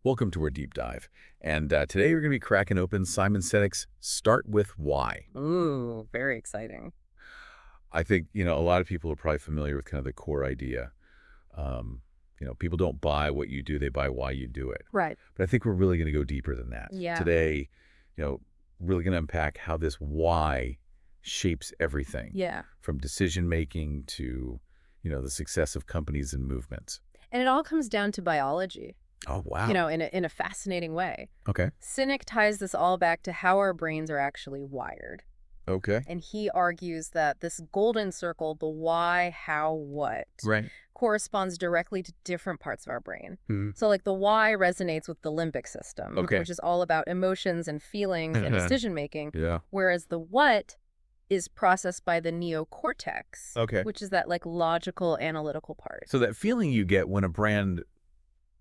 Welcome to our deep dive. And today we're going to be cracking open Simon Sinek's Start With Why. Ooh, very exciting. I think, a lot of people are probably familiar with kind of the core idea. People don't buy what you do, they buy why you do it. Right. But I think we're really going to go deeper than that. Yeah. Today, really going to unpack how this why shapes everything. Yeah. From decision making to, the success of companies and movements. And it all comes down to biology, Oh, wow. in a fascinating way. Okay. Sinek ties this all back to how our brains are actually wired. Okay. And he argues that this golden circle, the why, how, what, Right. corresponds directly to different parts of our brain. Hmm. So like the why resonates with the limbic system, Okay. which is all about emotions and feelings and decision making, Yeah. whereas the what is processed by the neocortex, Okay. which is that like logical, analytical part. So that feeling you get when a brand,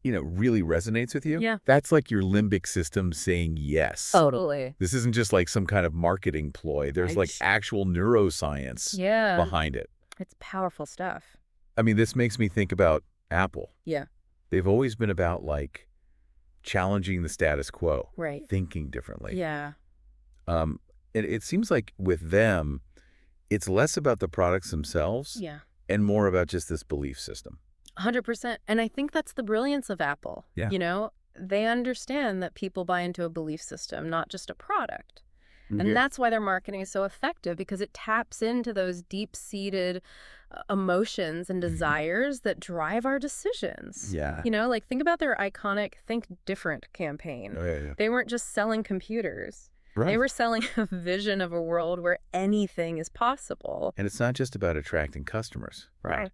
really resonates with you, Yeah. that's like your limbic system saying yes. Totally. This isn't just like some kind of marketing ploy. There's like Right. actual neuroscience Yeah. behind it. It's powerful stuff. I mean, this makes me think about Apple. Yeah. They've always been about like challenging the status quo, Right. thinking differently. Yeah. It seems like with them, it's less about the products themselves Yeah. and more about just this belief system. 100%. And I think that's the brilliance of Apple. Yeah. They understand that people buy into a belief system, not just a product. Mhm. And that's why their marketing is so effective, because it taps into those deep-seated emotions and desires that drive our decisions. Yeah. Like think about their iconic Think Different campaign. Oh, yeah. They weren't just selling computers. Right. They were selling a vision of a world where anything is possible. And it's not just about attracting customers. Right.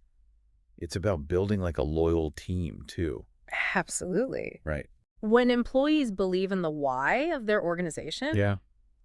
It's about building like a loyal team too. Absolutely. Right. When employees believe in the why of their organization, Yeah.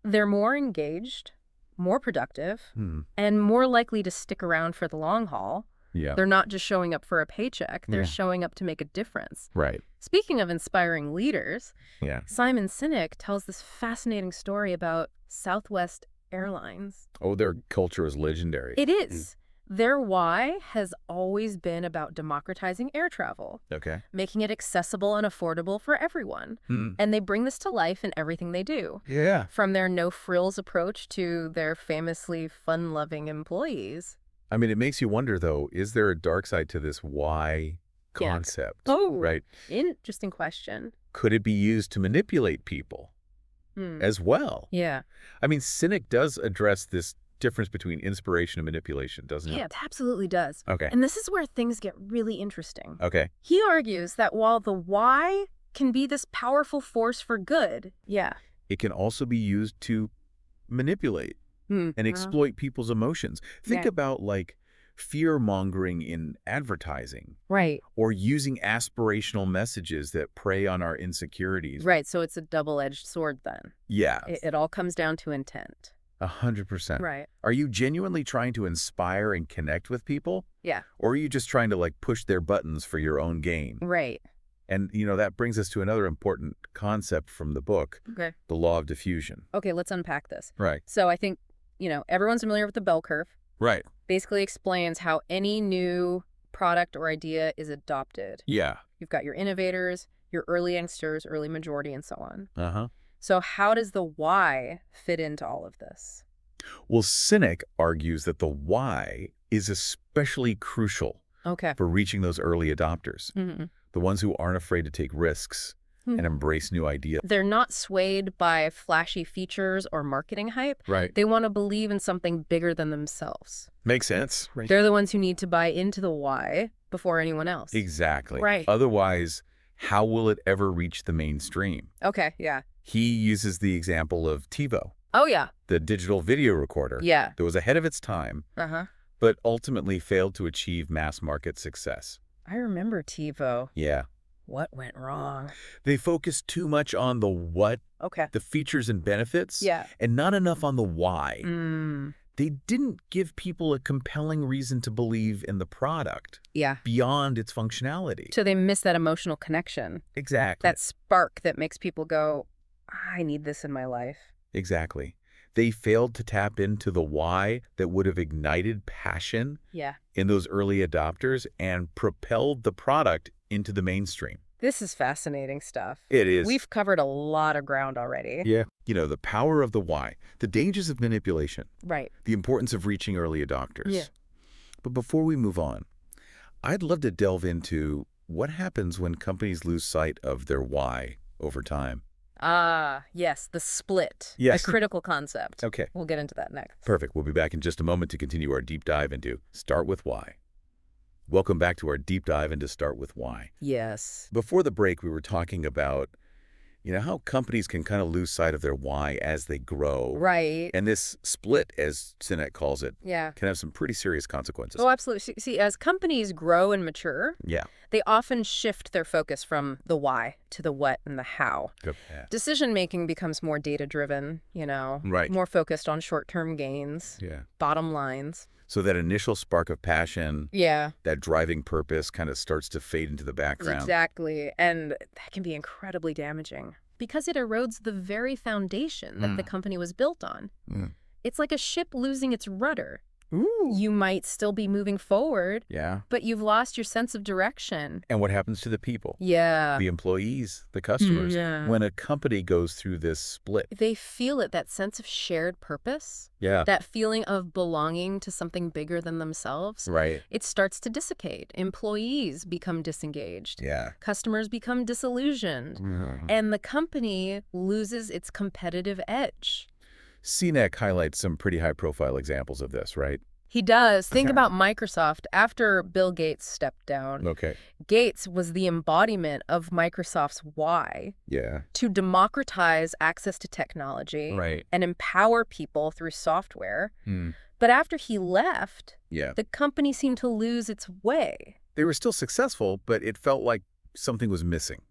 they're more engaged, more productive, Hmm. and more likely to stick around for the long haul. Yeah. They're not just showing up for a paycheck. They're Yeah. showing up to make a difference. Right. Speaking of inspiring leaders, Yeah. Simon Sinek tells this fascinating story about Southwest Airlines. Oh, their culture is legendary. It is. Their why has always been about democratizing air travel, Okay. making it accessible and affordable for everyone. Hmm. And they bring this to life in everything they do, Yeah. from their no-frills approach to their famously fun-loving employees. I mean, it makes you wonder though, is there a dark side to this why Yeah. concept? Oh, Right. Interesting question. Could it be used to manipulate people as well? Yeah. I mean, Sinek does address this difference between inspiration and manipulation, doesn't Yeah, it? it absolutely does. Okay. And this is where things get really interesting. Okay. He argues that while the why can be this powerful force for good, It can also be used to manipulate and exploit people's emotions. Think Yeah. about like fear-mongering in advertising Right. or using aspirational messages that prey on our insecurities. Right, so it's a double-edged sword then. Yeah, It all comes down to intent. 100%. Right. Are you genuinely trying to inspire and connect with people? Yeah. Or are you just trying to like push their buttons for your own gain? Right. And, that brings us to another important concept from the book, Okay. the law of diffusion. Okay, let's unpack this. Right. So I think, everyone's familiar with the bell curve. Right. Basically explains how any new product or idea is adopted. Yeah. You've got your innovators, your early youngsters, early majority, and so on. Uh-huh. So how does the why fit into all of this? Well, Sinek argues that the why is especially crucial Okay. for reaching those early adopters, Mhm. the ones who aren't afraid to take risks and embrace new ideas. They're not swayed by flashy features or marketing hype. Right. They want to believe in something bigger than themselves. Makes sense. Right. They're the ones who need to buy into the why before anyone else. Exactly. Right. Otherwise, how will it ever reach the mainstream? Okay, yeah. He uses the example of TiVo, Oh, yeah. the digital video recorder Yeah. that was ahead of its time, Uh-huh. but ultimately failed to achieve mass market success. I remember TiVo. Yeah. What went wrong? They focused too much on the what, Okay. the features and benefits, Yeah. and not enough on the why. Mm. They didn't give people a compelling reason to believe in the product Yeah. beyond its functionality. So they miss that emotional connection, Exactly. that spark that makes people go, I need this in my life. Exactly. They failed to tap into the why that would have ignited passion Yeah. in those early adopters and propelled the product into the mainstream. This is fascinating stuff. It is. We've covered a lot of ground already. Yeah. The power of the why, the dangers of manipulation, Right. the importance of reaching early adopters. Yeah. But before we move on, I'd love to delve into what happens when companies lose sight of their why over time. Ah, yes, the split. Yes. A critical concept. Okay. We'll get into that next. Perfect. We'll be back in just a moment to continue our deep dive into Start With Why. Welcome back to our deep dive into Start With Why. Yes. Before the break, we were talking about, how companies can kind of lose sight of their why as they grow. Right. And this split, as Sinek calls it, Yeah. can have some pretty serious consequences. Oh, absolutely. See, as companies grow and mature, Yeah. they often shift their focus from the why to the what and the how. Good. Yeah. Decision-making becomes more data-driven, Right. more focused on short-term gains, Yeah. bottom lines. So that initial spark of passion, Yeah, that driving purpose kind of starts to fade into the background. exactly. And that can be incredibly damaging because it erodes the very foundation that the company was built on. Mm. It's like a ship losing its rudder. Ooh. You might still be moving forward, Yeah. but you've lost your sense of direction. And what happens to the people? Yeah. The employees, the customers, Yeah. when a company goes through this split. They feel it, that sense of shared purpose, Yeah. that feeling of belonging to something bigger than themselves. Right. It starts to dissipate. Employees become disengaged. Yeah. Customers become disillusioned. And the company loses its competitive edge. Sinek highlights some pretty high-profile examples of this, right? He does. Think Okay. about Microsoft. After Bill Gates stepped down, Okay. Gates was the embodiment of Microsoft's why, Yeah. to democratize access to technology Right. and empower people through software. Hmm. But after he left, Yeah. the company seemed to lose its way. They were still successful, but it felt like something was missing.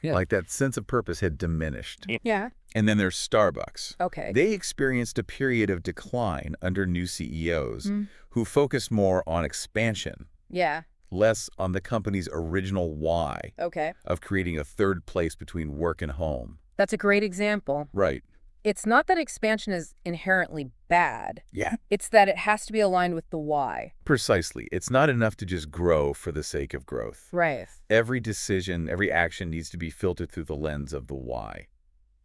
Yeah. Like that sense of purpose had diminished. Yeah. And then there's Starbucks. Okay. They experienced a period of decline under new CEOs Mm. who focused more on expansion, Yeah. less on the company's original why Okay. of creating a third place between work and home. That's a great example. Right. It's not that expansion is inherently bad. Yeah. It's that it has to be aligned with the why. Precisely. It's not enough to just grow for the sake of growth. Right. Every decision, every action needs to be filtered through the lens of the why.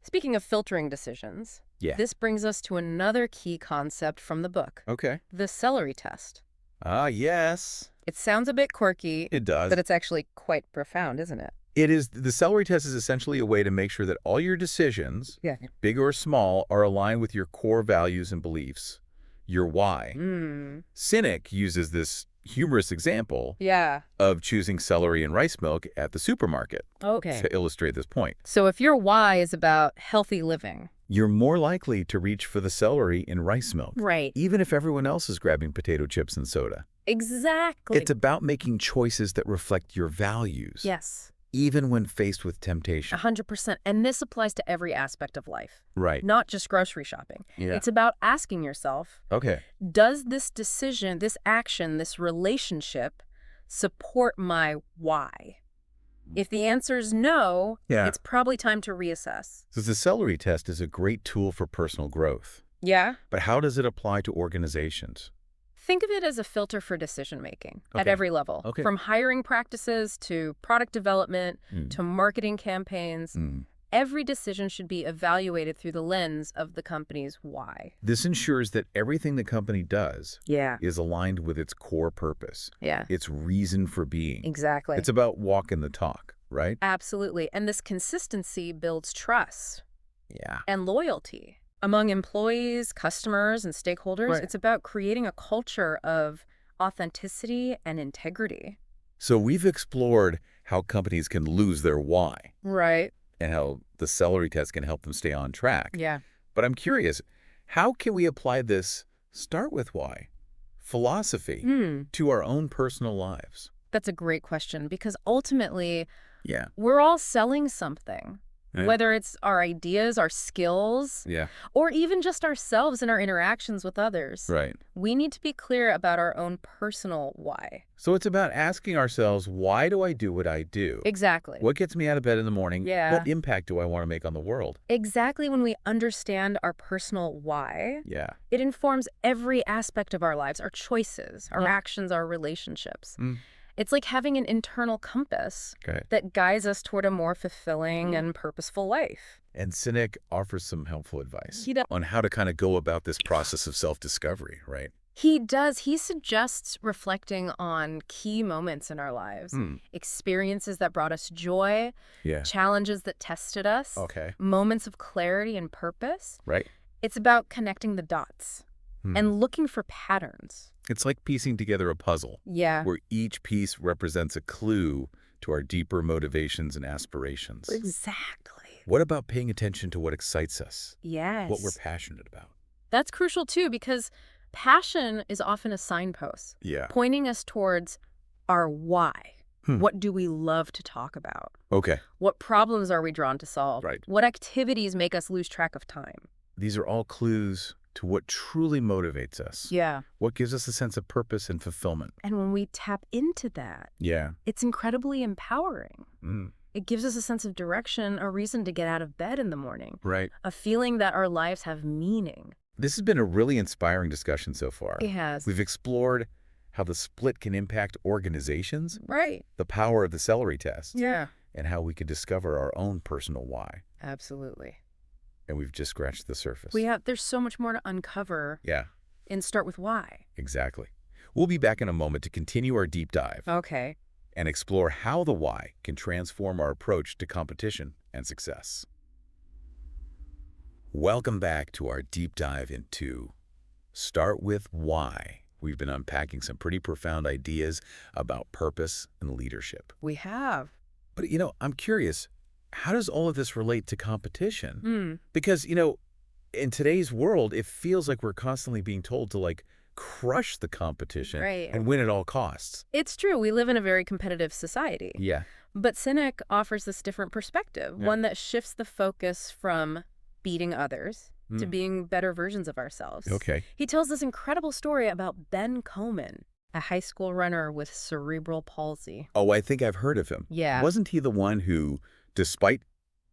Speaking of filtering decisions, Yeah. this brings us to another key concept from the book, Okay. the celery test. Ah, yes. It sounds a bit quirky, It does. but it's actually quite profound, isn't it? It is. The celery test is essentially a way to make sure that all your decisions, Yeah. big or small, are aligned with your core values and beliefs, your why. Sinek uses this humorous example Yeah. of choosing celery and rice milk at the supermarket Okay. to illustrate this point. So if your why is about healthy living. You're more likely to reach for the celery in rice milk, Right. even if everyone else is grabbing potato chips and soda. Exactly. It's about making choices that reflect your values, Yes. even when faced with temptation. 100%. And this applies to every aspect of life, Right. not just grocery shopping. Yeah. It's about asking yourself, Okay. does this decision, this action, this relationship support my why? If the answer is no, Yeah. it's probably time to reassess. So the celery test is a great tool for personal growth. Yeah? But how does it apply to organizations? Think of it as a filter for decision-making at Okay. every level, Okay. from hiring practices to product development Mm. to marketing campaigns. Mm. Every decision should be evaluated through the lens of the company's why. This ensures that everything the company does Yeah. is aligned with its core purpose, Yeah. its reason for being. Exactly. It's about walking the talk, right? Absolutely. And this consistency builds trust Yeah. and loyalty among employees, customers, and stakeholders. Right. It's about creating a culture of authenticity and integrity. So we've explored how companies can lose their why Right. and how the celery test can help them stay on track. Yeah. But I'm curious, how can we apply this start with why philosophy to our own personal lives? That's a great question because ultimately Yeah. we're all selling something. Yeah. Whether it's our ideas, our skills, Yeah. or even just ourselves and our interactions with others. Right. We need to be clear about our own personal why. So it's about asking ourselves, why do I do what I do? Exactly. What gets me out of bed in the morning? Yeah. What impact do I want to make on the world? Exactly when we understand our personal why, Yeah. it informs every aspect of our lives, our choices, our Yeah. actions, our relationships. Mm. It's like having an internal compass Okay. that guides us toward a more fulfilling and purposeful life. And Sinek offers some helpful advice He does. on how to kind of go about this process of self-discovery, right? He does. He suggests reflecting on key moments in our lives, experiences that brought us joy, Yeah. challenges that tested us, Okay. moments of clarity and purpose. Right. It's about connecting the dots and looking for patterns. It's like piecing together a puzzle Yeah. where each piece represents a clue to our deeper motivations and aspirations. Exactly. What about paying attention to what excites us, Yes. what we're passionate about? That's crucial too, because passion is often a signpost, Yeah. pointing us towards our why. Hmm. What do we love to talk about? Okay. What problems are we drawn to solve? Right. What activities make us lose track of time? These are all clues to what truly motivates us. Yeah. What gives us a sense of purpose and fulfillment. And when we tap into that, Yeah. it's incredibly empowering. Mm. It gives us a sense of direction, a reason to get out of bed in the morning, Right. a feeling that our lives have meaning. This has been a really inspiring discussion so far. It has. We've explored how the split can impact organizations, Right. the power of the celery test, Yeah. and how we could discover our own personal why. Absolutely. And we've just scratched the surface. There's so much more to uncover Yeah, and start with why. exactly. We'll be back in a moment to continue our deep dive Okay. and explore how the why can transform our approach to competition and success. Welcome back to our deep dive into Start with Why. We've been unpacking some pretty profound ideas about purpose and leadership. We have. But, I'm curious, how does all of this relate to competition? Hmm. Because, in today's world, it feels like we're constantly being told to, crush the competition Right. and win at all costs. It's true. We live in a very competitive society. Yeah. But Sinek offers this different perspective, Yeah. one that shifts the focus from beating others to Mm. being better versions of ourselves. Okay. He tells this incredible story about Ben Coman, a high school runner with cerebral palsy. Oh, I think I've heard of him. Yeah. Wasn't he the one who, despite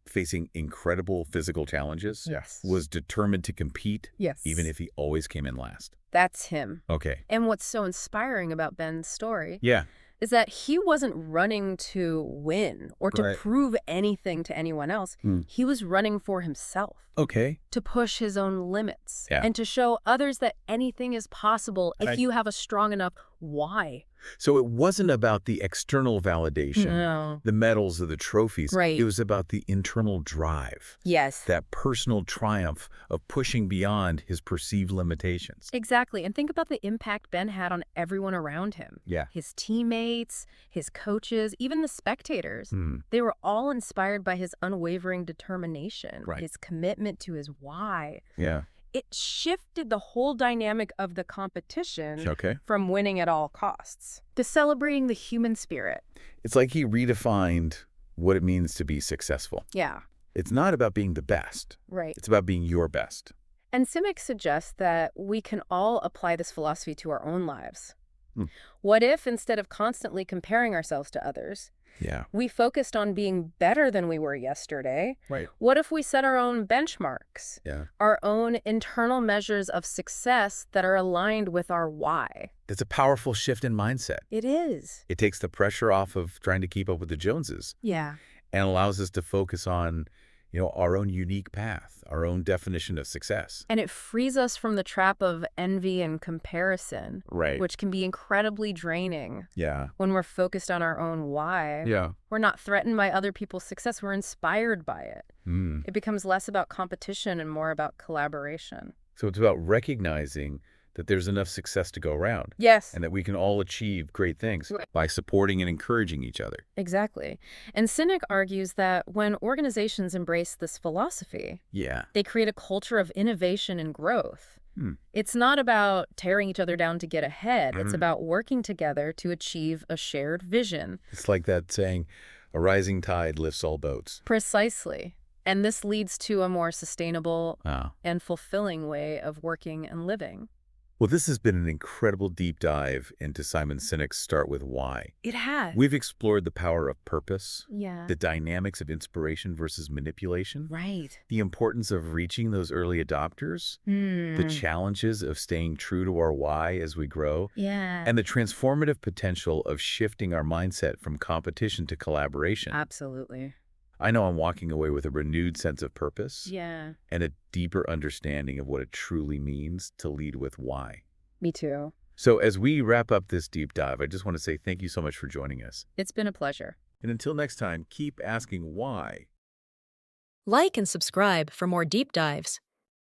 facing incredible physical challenges, Yes. was determined to compete, Yes. even if he always came in last? That's him. Okay. And what's so inspiring about Ben's story Yeah. is that he wasn't running to win or to Right. prove anything to anyone else. He was running for himself, Okay. to push his own limits, Yeah. and to show others that anything is possible if Right. you have a strong enough why. So it wasn't about the external validation, No. the medals or the trophies. Right. It was about the internal drive, Yes. that personal triumph of pushing beyond his perceived limitations. Exactly. And think about the impact Ben had on everyone around him. Yeah. His teammates, his coaches, even the spectators. Hmm. They were all inspired by his unwavering determination, Right. his commitment to his why. Yeah. It shifted the whole dynamic of the competition Okay. from winning at all costs to celebrating the human spirit. It's like he redefined what it means to be successful. Yeah, It's not about being the best. right. It's about being your best. And Simek suggests that we can all apply this philosophy to our own lives. Hmm. What if, instead of constantly comparing ourselves to others, Yeah. we focused on being better than we were yesterday? Right. What if we set our own benchmarks, Yeah. our own internal measures of success that are aligned with our why? It's a powerful shift in mindset. It is. It takes the pressure off of trying to keep up with the Joneses Yeah. and allows us to focus on, our own unique path, our own definition of success. And it frees us from the trap of envy and comparison, Right. which can be incredibly draining Yeah. when we're focused on our own why. Yeah. We're not threatened by other people's success. We're inspired by it. Mm. It becomes less about competition and more about collaboration. So it's about recognizing that there's enough success to go around Yes. and that we can all achieve great things Right. by supporting and encouraging each other. Exactly. And Sinek argues that when organizations embrace this philosophy, Yeah. they create a culture of innovation and growth. Hmm. It's not about tearing each other down to get ahead. It's Mhm. about working together to achieve a shared vision. It's like that saying, a rising tide lifts all boats. Precisely. And this leads to a more sustainable Ah. and fulfilling way of working and living. Well, this has been an incredible deep dive into Simon Sinek's Start With Why. It has. We've explored the power of purpose, Yeah. the dynamics of inspiration versus manipulation, Right. the importance of reaching those early adopters, the Hmm. challenges of staying true to our why as we grow, Yeah. and the transformative potential of shifting our mindset from competition to collaboration. Absolutely. I know I'm walking away with a renewed sense of purpose Yeah. and a deeper understanding of what it truly means to lead with why. Me too. So as we wrap up this deep dive, I just want to say thank you so much for joining us. It's been a pleasure. And until next time, keep asking why. Like and subscribe for more deep dives.